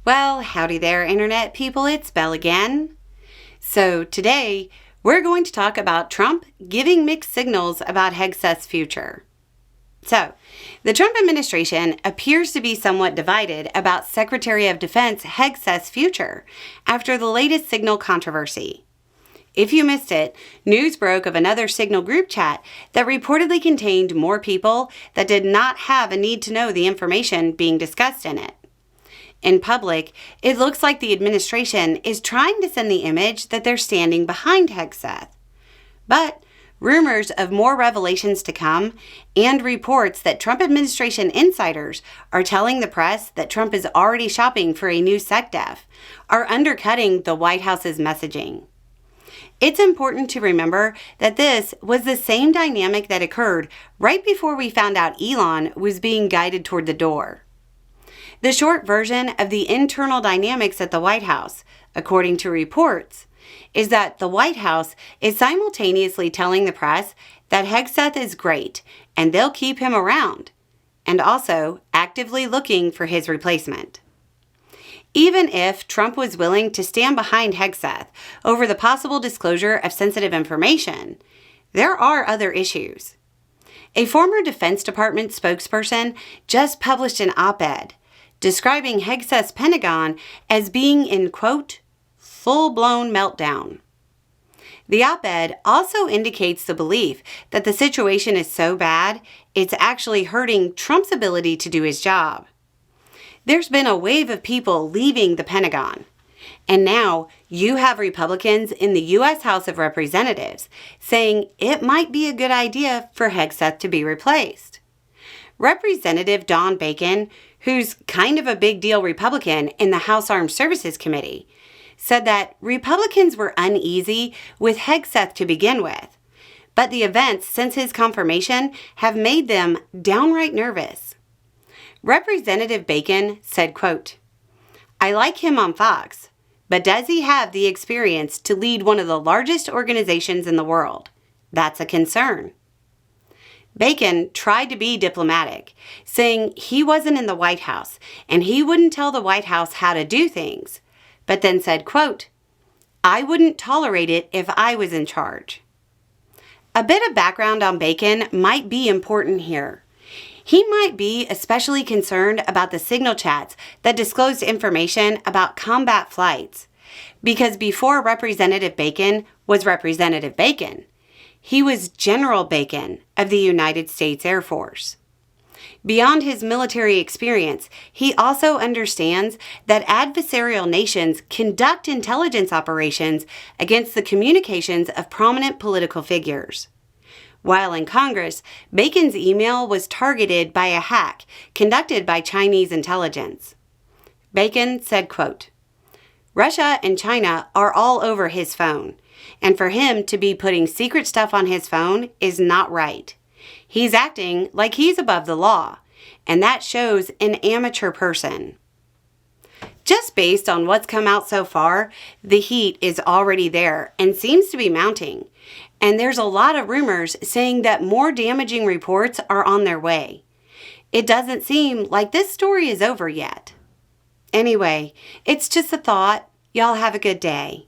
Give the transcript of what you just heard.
Well, howdy there, Internet people. It's Belle again. So today, we're going to talk about Trump giving mixed signals about Hegseth's future. So, the Trump administration appears to be somewhat divided about Secretary of Defense Hegseth's future after the latest Signal controversy. If you missed it, news broke of another Signal group chat that reportedly contained more people that did not have a need to know the information being discussed in it. In public, it looks like the administration is trying to send the image that they're standing behind Hegseth. But rumors of more revelations to come and reports that Trump administration insiders are telling the press that Trump is already shopping for a new SecDef are undercutting the White House's messaging. It's important to remember that this was the same dynamic that occurred right before we found out Elon was being guided toward the door. The short version of the internal dynamics at the White House, according to reports, is that the White House is simultaneously telling the press that Hegseth is great and they'll keep him around, and also actively looking for his replacement. Even if Trump was willing to stand behind Hegseth over the possible disclosure of sensitive information, there are other issues. A former Defense Department spokesperson just published an op-ed describing Hegseth's Pentagon as being in, quote, full-blown meltdown. The op-ed also indicates the belief that the situation is so bad, it's actually hurting Trump's ability to do his job. There's been a wave of people leaving the Pentagon, and now you have Republicans in the U.S. House of Representatives saying it might be a good idea for Hegseth to be replaced. Representative Don Bacon, who's kind of a big deal Republican in the House Armed Services Committee, said that Republicans were uneasy with Hegseth to begin with, but the events since his confirmation have made them downright nervous. Representative Bacon said, quote, "I like him on Fox, but does he have the experience to lead one of the largest organizations in the world? That's a concern." Bacon tried to be diplomatic, saying he wasn't in the White House and he wouldn't tell the White House how to do things, but then said, quote, "I wouldn't tolerate it if I was in charge." A bit of background on Bacon might be important here. He might be especially concerned about the Signal chats that disclosed information about combat flights, because before Representative Bacon was Representative Bacon, he was General Bacon of the United States Air Force. Beyond his military experience, he also understands that adversarial nations conduct intelligence operations against the communications of prominent political figures. While in Congress, Bacon's email was targeted by a hack conducted by Chinese intelligence. Bacon said, quote, "Russia and China are all over his phone, and for him to be putting secret stuff on his phone is not right. He's acting like he's above the law, and that shows an amateur person." Just based on what's come out so far, the heat is already there and seems to be mounting. And there's a lot of rumors saying that more damaging reports are on their way. It doesn't seem like this story is over yet. Anyway, it's just a thought. Y'all have a good day.